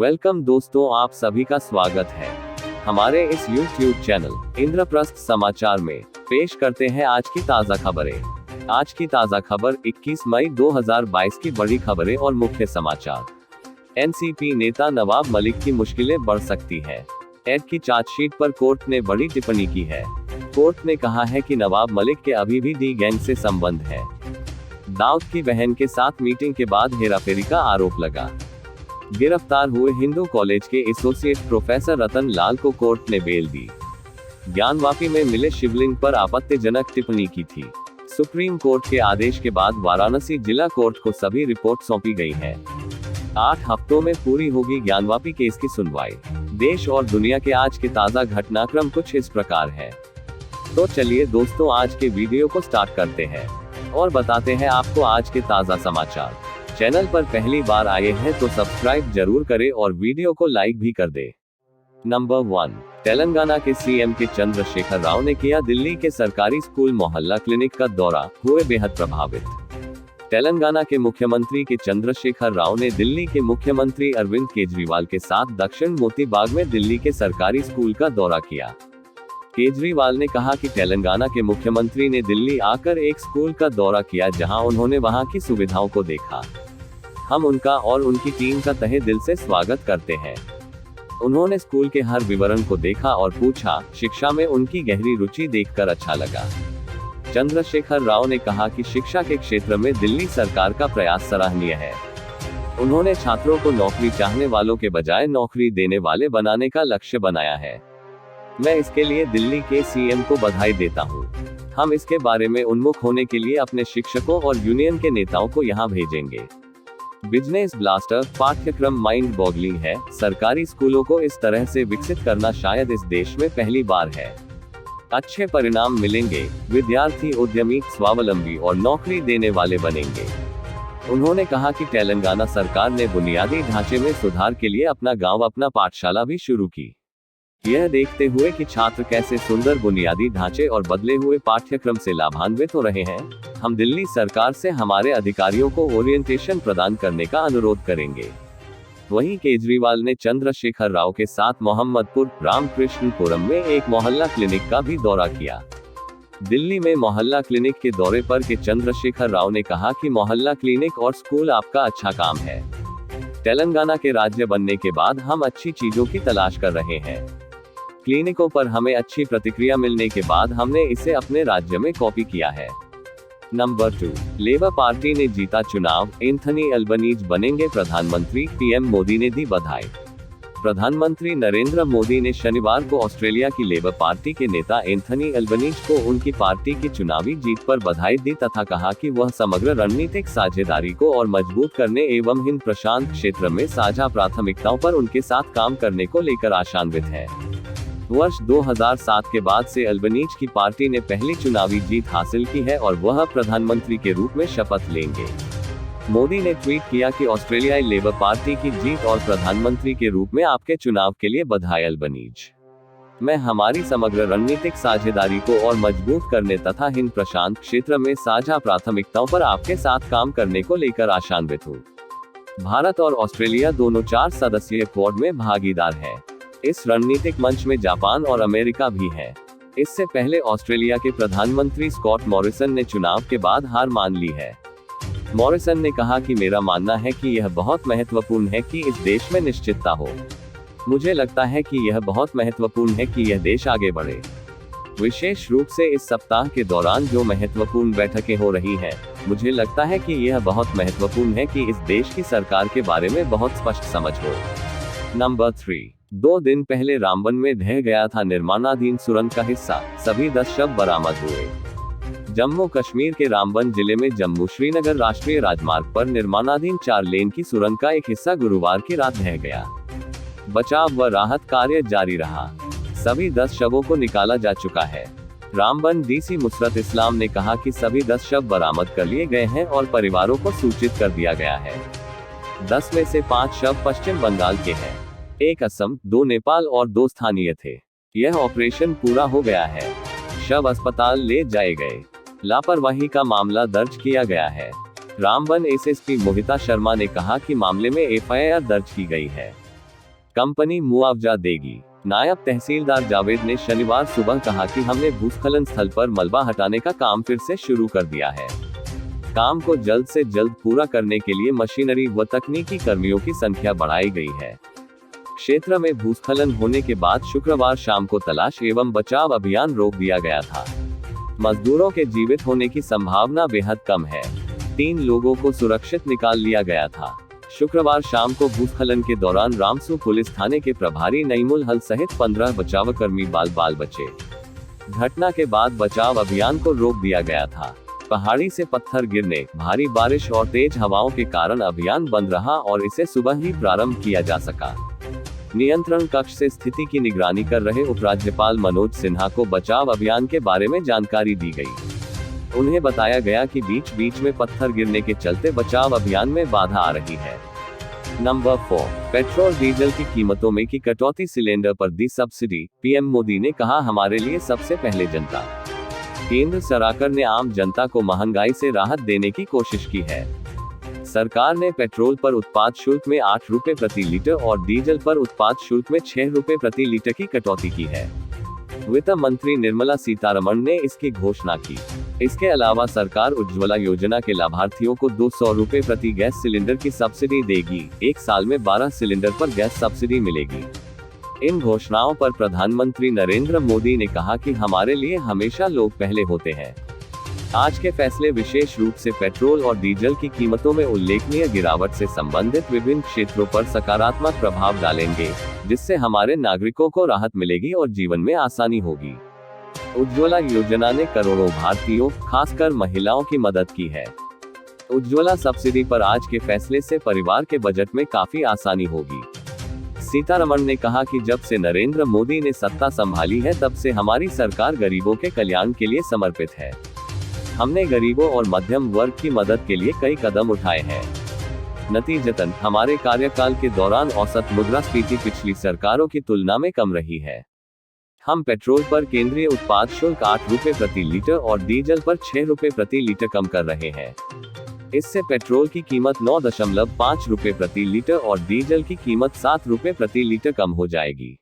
Welcome दोस्तों, आप सभी का स्वागत है हमारे इस YouTube चैनल इंद्रप्रस्थ समाचार में। पेश करते हैं आज की ताज़ा खबरें। आज की ताज़ा खबर 21 मई 2022 की बड़ी खबरें और मुख्य समाचार। एनसीपी नेता नवाब मलिक की मुश्किलें बढ़ सकती हैं। एड की चार्जशीट पर कोर्ट ने बड़ी टिप्पणी की है। कोर्ट ने कहा है कि नवाब मलिक के अभी भी डी गैंग से संबंध है। दाऊद की बहन के साथ मीटिंग के बाद हेराफेरी का आरोप लगा। गिरफ्तार हुए हिंदू कॉलेज के एसोसिएट प्रोफेसर रतन लाल को कोर्ट ने बेल दी। ज्ञानवापी में मिले शिवलिंग पर आपत्तिजनक टिप्पणी की थी। सुप्रीम कोर्ट के आदेश के बाद वाराणसी जिला कोर्ट को सभी रिपोर्ट सौंपी गई है। 8 हफ्तों में पूरी होगी ज्ञानवापी केस की सुनवाई। देश और दुनिया के आज के ताज़ा घटनाक्रम कुछ इस प्रकार है। तो चलिए दोस्तों, आज के वीडियो को स्टार्ट करते हैं और बताते हैं आपको आज के ताज़ा समाचार। चैनल पर पहली बार आए हैं तो सब्सक्राइब जरूर करें और वीडियो को लाइक भी कर दे। नंबर 1, तेलंगाना के सीएम के चंद्रशेखर राव ने किया दिल्ली के सरकारी स्कूल मोहल्ला क्लिनिक का दौरा, हुए बेहद प्रभावित। तेलंगाना के मुख्यमंत्री के चंद्रशेखर राव ने दिल्ली के मुख्यमंत्री अरविंद केजरीवाल के साथ दक्षिण मोती बाग में दिल्ली के सरकारी स्कूल का दौरा किया। केजरीवाल ने कहा कि तेलंगाना के मुख्यमंत्री ने दिल्ली आकर एक स्कूल का दौरा किया जहां उन्होंने वहां की सुविधाओं को देखा। हम उनका और उनकी टीम का तहे दिल से स्वागत करते हैं। उन्होंने स्कूल के हर विवरण को देखा और पूछा। शिक्षा में उनकी गहरी रुचि देखकर अच्छा लगा। चंद्रशेखर राव ने कहा कि शिक्षा के क्षेत्र में दिल्ली सरकार का प्रयास सराहनीय है। उन्होंने छात्रों को नौकरी चाहने वालों के बजाय नौकरी देने वाले बनाने का लक्ष्य बनाया है। मैं इसके लिए दिल्ली के सीएम को बधाई देता हूं। हम इसके बारे में उन्मुख होने के लिए अपने शिक्षकों और यूनियन के नेताओं को यहां भेजेंगे। बिजनेस ब्लास्टर पाठ्यक्रम माइंड बॉगलिंग है। सरकारी स्कूलों को इस तरह से विकसित करना शायद इस देश में पहली बार है। अच्छे परिणाम मिलेंगे। विद्यार्थी उद्यमी, स्वावलंबी और नौकरी देने वाले बनेंगे। उन्होंने कहा कि तेलंगाना सरकार ने बुनियादी ढांचे में सुधार के लिए अपना गांव अपना पाठशाला भी शुरू की। यह देखते हुए कि छात्र कैसे सुंदर बुनियादी ढांचे और बदले हुए पाठ्यक्रम से लाभान्वित हो रहे हैं, हम दिल्ली सरकार से हमारे अधिकारियों को ओरिएंटेशन प्रदान करने का अनुरोध करेंगे। वहीं केजरीवाल ने चंद्रशेखर राव के साथ मोहम्मदपुर, रामकृष्णपुरम में एक मोहल्ला क्लिनिक का भी दौरा किया। दिल्ली में मोहल्ला क्लिनिक के दौरे पर के चंद्रशेखर राव ने कहा कि मोहल्ला क्लिनिक और स्कूल आपका अच्छा काम है। तेलंगाना के राज्य बनने के बाद हम अच्छी चीजों की तलाश कर रहे हैं। क्लिनिकों पर हमें अच्छी प्रतिक्रिया मिलने के बाद हमने इसे अपने राज्य में कॉपी किया है। नंबर 2, लेबर पार्टी ने जीता चुनाव, एंथनी अल्बनीज बनेंगे प्रधानमंत्री, पीएम मोदी ने दी बधाई। प्रधानमंत्री नरेंद्र मोदी ने शनिवार को ऑस्ट्रेलिया की लेबर पार्टी के नेता एंथनी अल्बनीज को उनकी पार्टी की चुनावी जीत पर बधाई दी तथा कहा कि वह समग्र रणनीतिक साझेदारी को और मजबूत करने एवं हिंद प्रशांत क्षेत्र में साझा प्राथमिकताओं पर उनके साथ काम करने को लेकर आशान्वित है। वर्ष 2007 के बाद से अल्बनीज की पार्टी ने पहली चुनावी जीत हासिल की है और वह प्रधानमंत्री के रूप में शपथ लेंगे। मोदी ने ट्वीट किया कि ऑस्ट्रेलियाई लेबर पार्टी की जीत और प्रधानमंत्री के रूप में आपके चुनाव के लिए बधाई अल्बनीज। मैं हमारी समग्र रणनीतिक साझेदारी को और मजबूत करने तथा हिंद प्रशांत क्षेत्र में साझा प्राथमिकताओं पर आपके साथ काम करने को लेकर आशान्वित हूँ। भारत और ऑस्ट्रेलिया दोनों 4 सदस्यीय क्वाड में भागीदार है। इस रणनीतिक मंच में जापान और अमेरिका भी है। इससे पहले ऑस्ट्रेलिया के प्रधानमंत्री स्कॉट मॉरिसन ने चुनाव के बाद हार मान ली है। मॉरिसन ने कहा कि मेरा मानना है कि यह बहुत महत्वपूर्ण है कि इस देश में निश्चितता हो। मुझे लगता है कि यह बहुत महत्वपूर्ण है कि यह देश आगे बढ़े। विशेष रूप से इस सप्ताह के दौरान जो महत्वपूर्ण बैठकें हो रही हैं, मुझे लगता है कि यह बहुत महत्वपूर्ण है कि इस देश की सरकार के बारे में बहुत स्पष्ट समझ हो। नंबर 3, 2 दिन पहले रामबन में ढह गया था निर्माणाधीन सुरंग का हिस्सा, सभी 10 शव बरामद हुए। जम्मू कश्मीर के रामबन जिले में जम्मू श्रीनगर राष्ट्रीय राजमार्ग पर निर्माणाधीन 4 लेन की सुरंग का एक हिस्सा गुरुवार की रात ढह गया। बचाव व राहत कार्य जारी रहा। सभी 10 शवों को निकाला जा चुका है। रामबन डीसी मुसरत इस्लाम ने कहा कि सभी 10 शव बरामद कर लिए गए हैं और परिवारों को सूचित कर दिया गया है। 10 में से 5 शव पश्चिम बंगाल के हैं, 1 असम, 2 नेपाल और 2 स्थानीय थे। यह ऑपरेशन पूरा हो गया है। शव अस्पताल ले जाए गए। लापरवाही का मामला दर्ज किया गया है। रामबन एसएसपी मोहिता शर्मा ने कहा कि मामले में एफआईआर दर्ज की गई है। कंपनी मुआवजा देगी। नायब तहसीलदार जावेद ने शनिवार सुबह कहा कि हमने भूस्खलन स्थल पर मलबा हटाने का काम फिर से शुरू कर दिया है। काम को जल्द से जल्द पूरा करने के लिए मशीनरी व तकनीकी कर्मियों की संख्या बढ़ाई गई है। क्षेत्र में भूस्खलन होने के बाद शुक्रवार शाम को तलाश एवं बचाव अभियान रोक दिया गया था। मजदूरों के जीवित होने की संभावना बेहद कम है। 3 लोगों को सुरक्षित निकाल लिया गया था। शुक्रवार शाम को भूस्खलन के दौरान रामसू पुलिस थाने के प्रभारी नईमुल हल सहित 15 बचाव कर्मी बाल बचे। घटना के बाद बचाव अभियान को रोक दिया गया था। पहाड़ी से पत्थर गिरने, भारी बारिश और तेज हवाओं के कारण अभियान बंद रहा और इसे सुबह ही प्रारंभ किया जा सका। नियंत्रण कक्ष से स्थिति की निगरानी कर रहे उपराज्यपाल मनोज सिन्हा को बचाव अभियान के बारे में जानकारी दी गई। उन्हें बताया गया कि बीच बीच में पत्थर गिरने के चलते बचाव अभियान में बाधा आ रही है। नंबर 4, पेट्रोल डीजल की कीमतों में की कटौती, सिलेंडर पर दी सब्सिडी, पीएम मोदी ने कहा हमारे लिए सबसे पहले जनता। केंद्र सरकार ने आम जनता को महंगाई से राहत देने की कोशिश की है। सरकार ने पेट्रोल पर उत्पाद शुल्क में 8 रुपए प्रति लीटर और डीजल पर उत्पाद शुल्क में 6 रुपए प्रति लीटर की कटौती की है। वित्त मंत्री निर्मला सीतारमण ने इसकी घोषणा की। इसके अलावा सरकार उज्ज्वला योजना के लाभार्थियों को 200 रुपए प्रति गैस सिलेंडर की सब्सिडी देगी। 1 साल में 12 सिलेंडर पर गैस सब्सिडी मिलेगी। इन घोषणाओं पर प्रधानमंत्री नरेंद्र मोदी ने कहा कि हमारे लिए हमेशा लोग पहले होते हैं। आज के फैसले विशेष रूप से पेट्रोल और डीजल की कीमतों में उल्लेखनीय गिरावट से संबंधित विभिन्न क्षेत्रों पर सकारात्मक प्रभाव डालेंगे, जिससे हमारे नागरिकों को राहत मिलेगी और जीवन में आसानी होगी। उज्ज्वला योजना ने करोड़ों भारतीयों, खासकर महिलाओं की मदद की है। उज्ज्वला सब्सिडी पर आज के फैसले से परिवार के बजट में काफी आसानी होगी। सीतारमण ने कहा कि जब से नरेंद्र मोदी ने सत्ता संभाली है तब से हमारी सरकार गरीबों के कल्याण के लिए समर्पित है। हमने गरीबों और मध्यम वर्ग की मदद के लिए कई कदम उठाए हैं। नतीजतन हमारे कार्यकाल के दौरान औसत मुद्रास्फीति पिछली सरकारों की तुलना में कम रही है। हम पेट्रोल पर केंद्रीय उत्पाद शुल्क 8 रुपए प्रति लीटर और डीजल पर 6 रुपए प्रति लीटर कम कर रहे हैं। इससे पेट्रोल की कीमत 9.5 रुपए प्रति लीटर और डीजल की कीमत 7 रुपए प्रति लीटर कम हो जाएगी।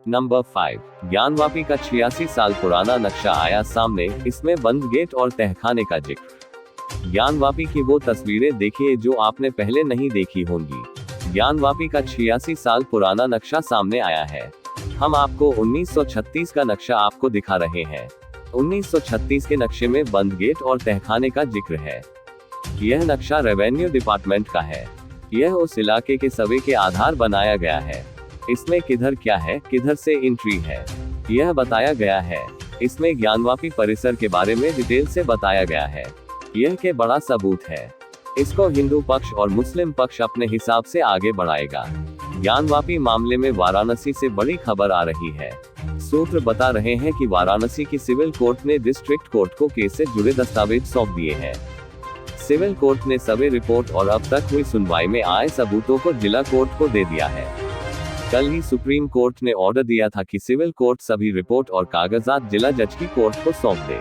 नंबर 5, ज्ञानवापी का 86 साल पुराना नक्शा आया सामने, इसमें बंद गेट और तहखाने का जिक्र। ज्ञानवापी की वो तस्वीरें देखिए जो आपने पहले नहीं देखी होंगी। ज्ञानवापी का 86 साल पुराना नक्शा सामने आया है। हम आपको 1936 का नक्शा आपको दिखा रहे हैं। 1936 के नक्शे में बंद गेट और तहखाने का जिक्र है। यह नक्शा रेवेन्यू डिपार्टमेंट का है। यह उस इलाके के सर्वे के आधार बनाया गया है। इसमें किधर क्या है, किधर से एंट्री है, यह बताया गया है। इसमें ज्ञानवापी परिसर के बारे में डिटेल से बताया गया है। यह के बड़ा सबूत है। इसको हिंदू पक्ष और मुस्लिम पक्ष अपने हिसाब से आगे बढ़ाएगा। ज्ञानवापी मामले में वाराणसी से बड़ी खबर आ रही है। सूत्र बता रहे हैं कि वाराणसी की सिविल कोर्ट ने डिस्ट्रिक्ट कोर्ट को केस से जुड़े दस्तावेज सौंप दिए हैं। सिविल कोर्ट ने सर्वे रिपोर्ट और अब तक हुई सुनवाई में आए सबूतों को जिला कोर्ट को दे दिया है। कल ही सुप्रीम कोर्ट ने ऑर्डर दिया था कि सिविल कोर्ट सभी रिपोर्ट और कागजात जिला जज की कोर्ट को सौंप दे।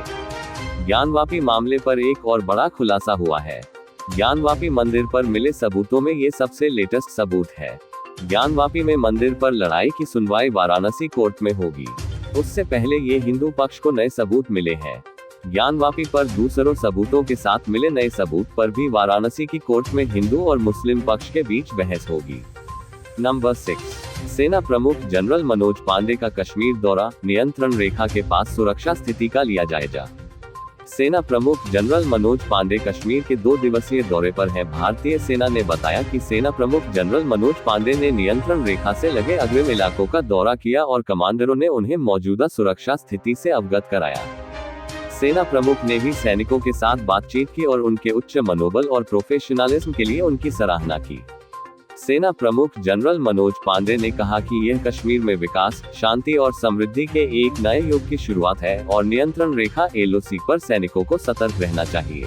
ज्ञानवापी मामले पर एक और बड़ा खुलासा हुआ है। ज्ञानवापी मंदिर पर मिले सबूतों में ये सबसे लेटेस्ट सबूत है। ज्ञानवापी में मंदिर पर लड़ाई की सुनवाई वाराणसी कोर्ट में होगी। उससे पहले ये हिंदू पक्ष को नए सबूत मिले हैं। ज्ञानवापी पर दूसरों सबूतों के साथ मिले नए सबूत पर भी वाराणसी की कोर्ट में हिंदू और मुस्लिम पक्ष के बीच बहस होगी। नंबर 6, सेना प्रमुख जनरल मनोज पांडे का कश्मीर दौरा, नियंत्रण रेखा के पास सुरक्षा स्थिति का लिया जायजा। सेना प्रमुख जनरल मनोज पांडे कश्मीर के 2 दिवसीय दौरे पर हैं। भारतीय सेना ने बताया कि सेना प्रमुख जनरल मनोज पांडे ने नियंत्रण रेखा से लगे अग्रिम इलाकों का दौरा किया और कमांडरों ने उन्हें मौजूदा सुरक्षा स्थिति से अवगत कराया। सेना प्रमुख ने भी सैनिकों के साथ बातचीत की और उनके उच्च मनोबल और प्रोफेशनलिज्म के लिए उनकी सराहना की। सेना प्रमुख जनरल मनोज पांडे ने कहा कि यह कश्मीर में विकास, शांति और समृद्धि के एक नए युग की शुरुआत है और नियंत्रण रेखा LOC पर सैनिकों को सतर्क रहना चाहिए।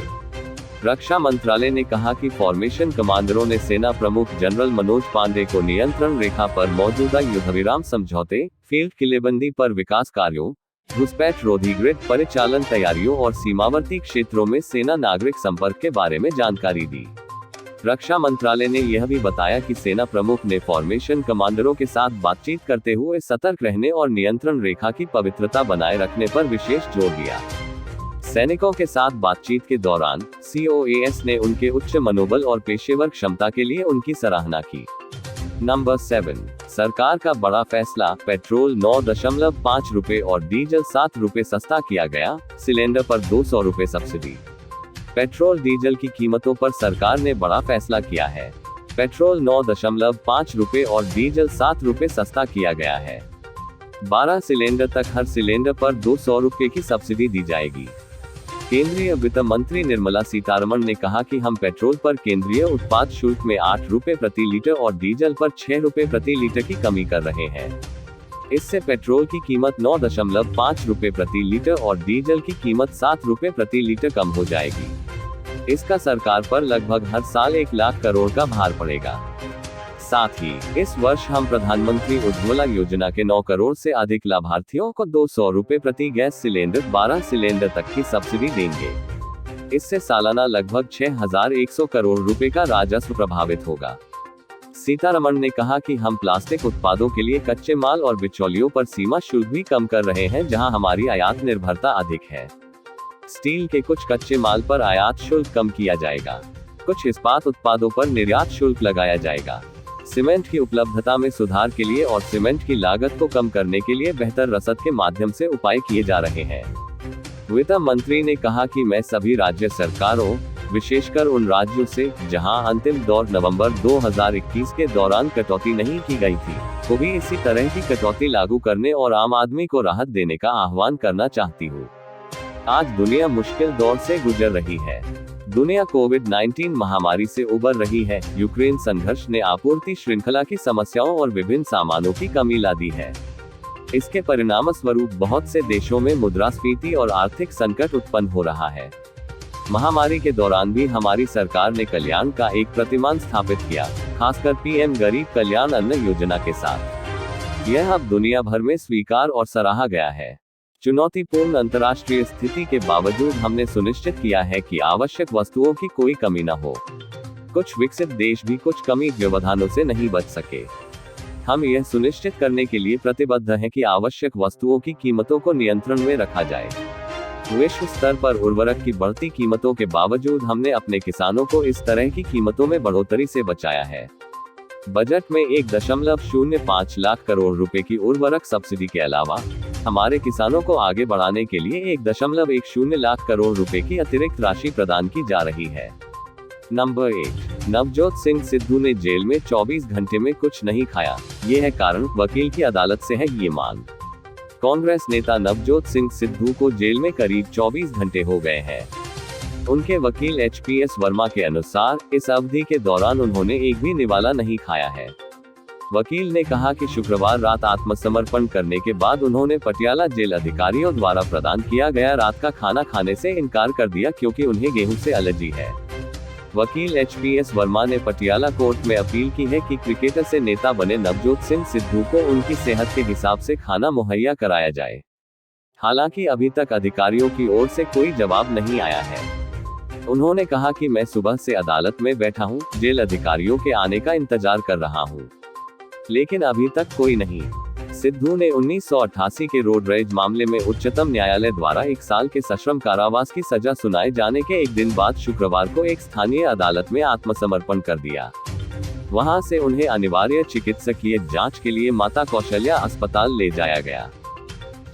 रक्षा मंत्रालय ने कहा कि फॉर्मेशन कमांडरों ने सेना प्रमुख जनरल मनोज पांडे को नियंत्रण रेखा पर मौजूदा युद्धविराम समझौते, फील्ड किलेबंदी पर विकास कार्यों, घुसपैठ रोधी ग्रिड परिचालन तैयारियों और सीमावर्ती क्षेत्रों में सेना नागरिक संपर्क के बारे में जानकारी दी। रक्षा मंत्रालय ने यह भी बताया कि सेना प्रमुख ने फॉर्मेशन कमांडरों के साथ बातचीत करते हुए सतर्क रहने और नियंत्रण रेखा की पवित्रता बनाए रखने पर विशेष जोर दिया। सैनिकों के साथ बातचीत के दौरान COAS ने उनके उच्च मनोबल और पेशेवर क्षमता के लिए उनकी सराहना की। नंबर 7, सरकार का बड़ा फैसला, पेट्रोल 9.5 रुपए और डीजल 7 रुपए सस्ता किया गया, सिलेंडर पर 200 रुपए सब्सिडी। पेट्रोल डीजल की कीमतों पर सरकार ने बड़ा फैसला किया है। पेट्रोल 9.5 रुपए और डीजल 7 रुपए सस्ता किया गया है। 12 सिलेंडर तक हर सिलेंडर पर 200 रुपए की सब्सिडी दी जाएगी। केंद्रीय वित्त मंत्री निर्मला सीतारमण ने कहा कि हम पेट्रोल पर केंद्रीय उत्पाद शुल्क में 8 रुपए प्रति लीटर और डीजल पर 6 रुपए प्रति लीटर की कमी कर रहे हैं। इससे पेट्रोल की कीमत 9.5 रुपए प्रति लीटर और डीजल की कीमत 7 रुपए प्रति लीटर कम हो जाएगी। इसका सरकार पर लगभग हर साल 1 लाख करोड़ का भार पड़ेगा। साथ ही इस वर्ष हम प्रधानमंत्री उज्ज्वला योजना के 9 करोड़ से अधिक लाभार्थियों को 200 रुपए प्रति गैस सिलेंडर 12 सिलेंडर तक की सब्सिडी देंगे। इससे सालाना लगभग 6,100 करोड़ रुपए का राजस्व प्रभावित होगा। सीतारमण ने कहा कि हम प्लास्टिक उत्पादों के लिए कच्चे माल और बिचौलियों पर सीमा शुल्क भी कम कर रहे हैं, जहां हमारी आयात निर्भरता अधिक है। स्टील के कुछ कच्चे माल पर आयात शुल्क कम किया जाएगा। कुछ इस्पात उत्पादों पर निर्यात शुल्क लगाया जाएगा। सीमेंट की उपलब्धता में सुधार के लिए और सीमेंट की लागत को कम करने के लिए बेहतर रसद के माध्यम से उपाय किए जा रहे हैं। वित्त मंत्री ने कहा कि मैं सभी राज्य सरकारों, विशेषकर उन राज्यों से जहां अंतिम दौर नवंबर 2021 के दौरान कटौती नहीं की गई थी, को भी इसी तरह की कटौती लागू करने और आम आदमी को राहत देने का आह्वान करना चाहती हूँ। आज दुनिया मुश्किल दौर से गुजर रही है। दुनिया कोविड-19 महामारी से उबर रही है। यूक्रेन संघर्ष ने आपूर्ति श्रृंखला की समस्याओं और विभिन्न सामानों की कमी ला दी है। इसके परिणामस्वरूप बहुत से देशों में मुद्रास्फीति और आर्थिक संकट उत्पन्न हो रहा है। महामारी के दौरान भी हमारी सरकार ने कल्याण का एक प्रतिमान स्थापित किया, खासकर PM गरीब कल्याण अन्न योजना के साथ। यह अब दुनिया भर में स्वीकार और सराहा गया है। चुनौतीपूर्ण अंतर्राष्ट्रीय स्थिति के बावजूद हमने सुनिश्चित किया है कि आवश्यक वस्तुओं की कोई कमी न हो। कुछ विकसित देश भी कुछ कमी व्यवधानों से नहीं बच सके। हम यह सुनिश्चित करने के लिए प्रतिबद्ध हैं कि आवश्यक वस्तुओं की कीमतों को नियंत्रण में रखा जाए। विश्व स्तर पर उर्वरक की बढ़ती कीमतों के बावजूद हमने अपने किसानों को इस तरह की कीमतों में बढ़ोतरी से बचाया है। बजट में 1.05 लाख करोड़ रुपए की उर्वरक सब्सिडी के अलावा हमारे किसानों को आगे बढ़ाने के लिए 1.10 लाख करोड़ रुपए की अतिरिक्त राशि प्रदान की जा रही है। नंबर 8, नवजोत सिंह सिद्धू ने जेल में 24 घंटे में कुछ नहीं खाया, ये है कारण, वकील की अदालत से है ये मांग। कांग्रेस नेता नवजोत सिंह सिद्धू को जेल में करीब 24 घंटे हो गए हैं। उनके वकील HPS वर्मा के अनुसार इस अवधि के दौरान उन्होंने एक भी निवाला नहीं खाया है। वकील ने कहा कि शुक्रवार रात आत्मसमर्पण करने के बाद उन्होंने पटियाला जेल अधिकारियों द्वारा प्रदान किया गया रात का खाना खाने से इनकार कर दिया क्योंकि उन्हें गेहूं से एलर्जी है। वकील HPS वर्मा ने पटियाला कोर्ट में अपील की है कि क्रिकेटर से नेता बने नवजोत सिंह सिद्धू को उनकी सेहत के हिसाब से खाना मुहैया कराया जाए। हालांकि अभी तक अधिकारियों की ओर से कोई जवाब नहीं आया है। उन्होंने कहा कि मैं सुबह से अदालत में बैठा हूं, जेल अधिकारियों के आने का इंतजार कर रहा हूं, लेकिन अभी तक कोई नहीं। सिद्धू ने 1988 के रोड रेज मामले में उच्चतम न्यायालय द्वारा 1 साल के सश्रम कारावास की सजा सुनाए जाने के एक दिन बाद शुक्रवार को एक स्थानीय अदालत में आत्मसमर्पण कर दिया। वहां से उन्हें अनिवार्य चिकित्सकीय जांच के लिए माता कौशल्या अस्पताल ले जाया गया।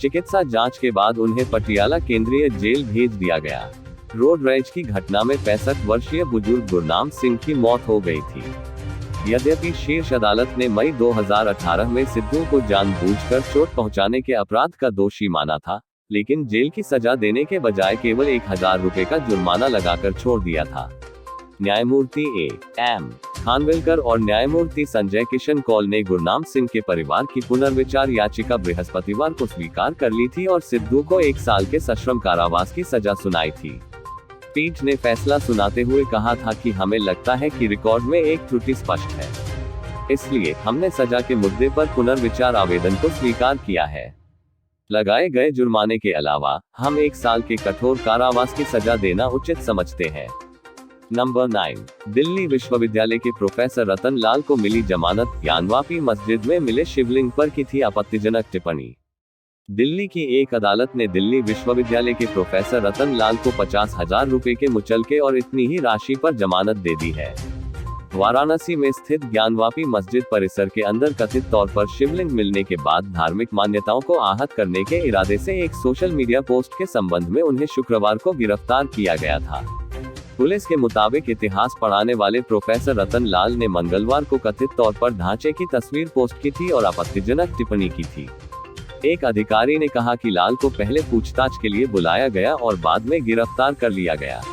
चिकित्सा जांच के बाद उन्हें पटियाला केंद्रीय जेल भेज दिया गया। रोड रेज की घटना में 65 वर्षीय बुजुर्ग गुरनाम सिंह की मौत हो गई थी। यद्यपि शीर्ष अदालत ने मई 2018 में सिद्धू को जानबूझकर चोट पहुंचाने के अपराध का दोषी माना था, लेकिन जेल की सजा देने के बजाय केवल 1000 रुपए का जुर्माना लगाकर छोड़ दिया था। न्यायमूर्ति A.M. खानविलकर और न्यायमूर्ति संजय किशन कौल ने गुरनाम सिंह के परिवार की पुनर्विचार याचिका बृहस्पतिवार को स्वीकार कर ली थी और सिद्धू को 1 साल के सश्रम कारावास की सजा सुनाई थी। पीठ ने फैसला सुनाते हुए कहा था कि हमें लगता है कि रिकॉर्ड में एक त्रुटि स्पष्ट है, इसलिए हमने सजा के मुद्दे पर पुनर्विचार आवेदन को स्वीकार किया है। लगाए गए जुर्माने के अलावा हम 1 साल के कठोर कारावास की सजा देना उचित समझते हैं। नंबर 9, दिल्ली विश्वविद्यालय के प्रोफेसर रतन लाल को मिली जमानत, ज्ञानवापी मस्जिद में मिले शिवलिंग पर की थी आपत्तिजनक टिप्पणी। दिल्ली की एक अदालत ने दिल्ली विश्वविद्यालय के प्रोफेसर रतन लाल को 50,000 रुपए के मुचलके और इतनी ही राशि पर जमानत दे दी है। वाराणसी में स्थित ज्ञानवापी मस्जिद परिसर के अंदर कथित तौर पर शिवलिंग मिलने के बाद धार्मिक मान्यताओं को आहत करने के इरादे से एक सोशल मीडिया पोस्ट के संबंध में उन्हें शुक्रवार को गिरफ्तार किया गया था। पुलिस के मुताबिक इतिहास पढ़ाने वाले प्रोफेसर रतन लाल ने मंगलवार को कथित तौर पर ढांचे की तस्वीर पोस्ट की थी और आपत्तिजनक टिप्पणी की थी। एक अधिकारी ने कहा कि लाल को पहले पूछताछ के लिए बुलाया गया और बाद में गिरफ्तार कर लिया गया।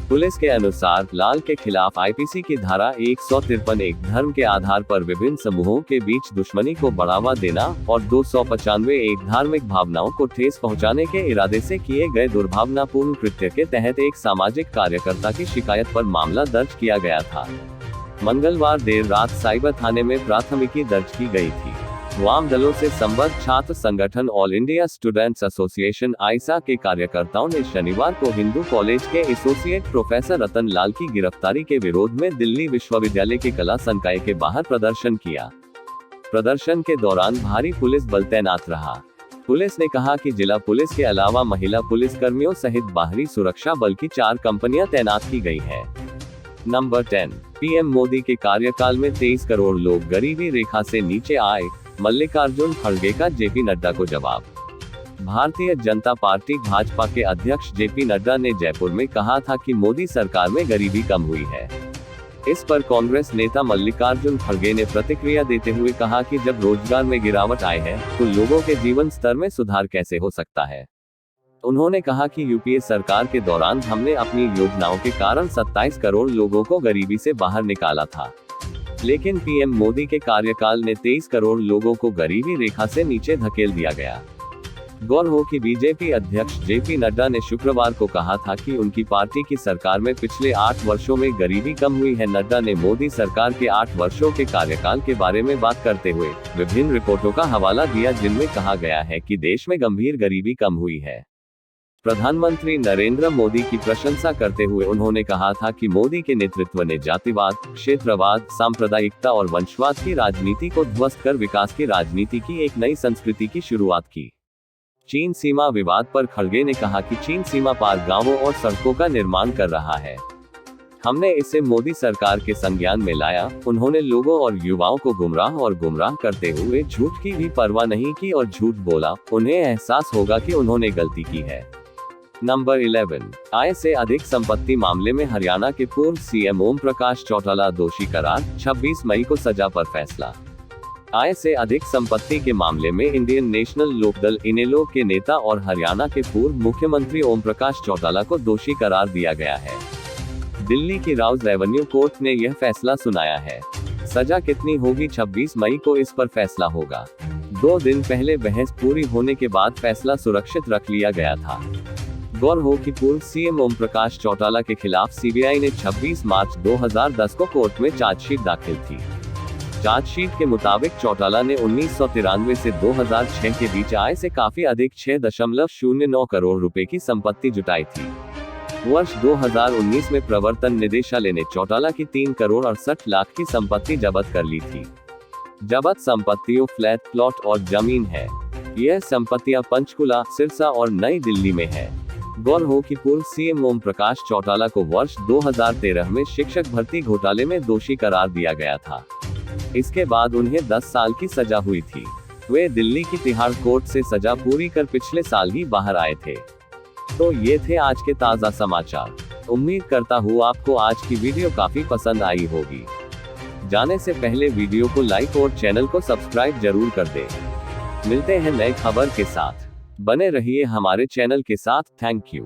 पुलिस के अनुसार लाल के खिलाफ आईपीसी की धारा 153 एक धर्म के आधार पर विभिन्न समूहों के बीच दुश्मनी को बढ़ावा देना और 295 एक धार्मिक भावनाओं को ठेस पहुंचाने के इरादे से किए गए दुर्भावनापूर्ण कृत्य के तहत एक सामाजिक कार्यकर्ता की शिकायत पर मामला दर्ज किया गया था। मंगलवार देर रात साइबर थाने में प्राथमिकी दर्ज की गई थी। वाम दलों से संबद्ध छात्र संगठन all India students association I saw के कार्यकर्ताओं ने शनिवार को हिंदू कॉलेज के एसोसिएट प्रोफेसर रतन लाल की गिरफ्तारी के विरोध में दिल्ली विश्वविद्यालय के कला संकाय के बाहर प्रदर्शन किया। प्रदर्शन के दौरान भारी पुलिस बल तैनात रहा। पुलिस ने कहा कि जिला पुलिस के अलावा महिला पुलिस कर्मियों सहित बाहरी सुरक्षा बल की 4 कंपनियां तैनात की गई है। नंबर 10, पीएम मोदी के कार्यकाल में 23 करोड़ लोग गरीबी रेखा से नीचे आए, मल्लिकार्जुन खड़गे का जेपी नड्डा को जवाब। भारतीय जनता पार्टी भाजपा के अध्यक्ष जेपी नड्डा ने जयपुर में कहा था कि मोदी सरकार में गरीबी कम हुई है। इस पर कांग्रेस नेता मल्लिकार्जुन खड़गे ने प्रतिक्रिया देते हुए कहा कि जब रोजगार में गिरावट आई है तो लोगों के जीवन स्तर में सुधार कैसे हो सकता है। उन्होंने कहा कि यूपीए सरकार के दौरान हमने अपनी योजनाओं के कारण 27 करोड़ लोगों को गरीबी से बाहर निकाला था, लेकिन पीएम मोदी के कार्यकाल ने 23 करोड़ लोगों को गरीबी रेखा से नीचे धकेल दिया गया। गौर हो कि बीजेपी अध्यक्ष जेपी नड्डा ने शुक्रवार को कहा था कि उनकी पार्टी की सरकार में पिछले 8 वर्षों में गरीबी कम हुई है। नड्डा ने मोदी सरकार के 8 वर्षों के कार्यकाल के बारे में बात करते हुए विभिन्न रिपोर्टों का हवाला दिया जिनमें कहा गया है कि देश में गंभीर गरीबी कम हुई है। प्रधानमंत्री नरेंद्र मोदी की प्रशंसा करते हुए उन्होंने कहा था कि मोदी के नेतृत्व ने जातिवाद, क्षेत्रवाद, सांप्रदायिकता और वंशवाद की राजनीति को ध्वस्त कर विकास की राजनीति की एक नई संस्कृति की शुरुआत की। चीन सीमा विवाद पर खड़गे ने कहा कि चीन सीमा पार गांवों और सड़कों का निर्माण कर रहा है। हमने इसे मोदी सरकार के संज्ञान में लाया। उन्होंने लोगों और युवाओं को गुमराह करते हुए झूठ की भी परवाह नहीं की और झूठ बोला। उन्हें एहसास होगा कि उन्होंने गलती की है। नंबर 11, आय से अधिक संपत्ति मामले में हरियाणा के पूर्व सीएम ओम प्रकाश चौटाला दोषी करार, 26 मई को सजा पर फैसला। आय से अधिक संपत्ति के मामले में इंडियन नेशनल लोकदल इनेलो के नेता और हरियाणा के पूर्व मुख्यमंत्री ओम प्रकाश चौटाला को दोषी करार दिया गया है। दिल्ली की राउज रेवेन्यू कोर्ट ने यह फैसला सुनाया है। सजा कितनी होगी, 26 मई को इस पर फैसला होगा। 2 दिन पहले बहस पूरी होने के बाद फैसला सुरक्षित रख लिया गया था। गौर हो कि पूर्व सीएम ओम प्रकाश चौटाला के खिलाफ सीबीआई ने 26 मार्च 2010 को कोर्ट में चार्जशीट दाखिल थी। चार्जशीट के मुताबिक चौटाला ने 1993 से 2006 के बीच आय से काफी अधिक 6.09 करोड़ रुपए की संपत्ति जुटाई थी। वर्ष 2019 में प्रवर्तन निदेशालय ने चौटाला की 3 करोड़ 68 लाख की संपत्ति जब्त कर ली थी। जब्त संपत्तियों फ्लैट, प्लॉट और जमीन है। यह संपत्तियां पंचकुला, सिरसा और नई दिल्ली में है। गौर हो कि पूर्व सीएम ओम प्रकाश चौटाला को वर्ष 2013 में शिक्षक भर्ती घोटाले में दोषी करार दिया गया था। इसके बाद उन्हें 10 साल की सजा हुई थी। वे दिल्ली की तिहाड़ कोर्ट से सजा पूरी कर पिछले साल ही बाहर आए थे। तो ये थे आज के ताज़ा समाचार। उम्मीद करता हूँ आपको आज की वीडियो काफी पसंद आई होगी। जाने से पहले वीडियो को लाइक और चैनल को सब्सक्राइब जरूर कर दें। मिलते हैं नए खबर के साथ। बने रहिए हमारे चैनल के साथ। Thank you.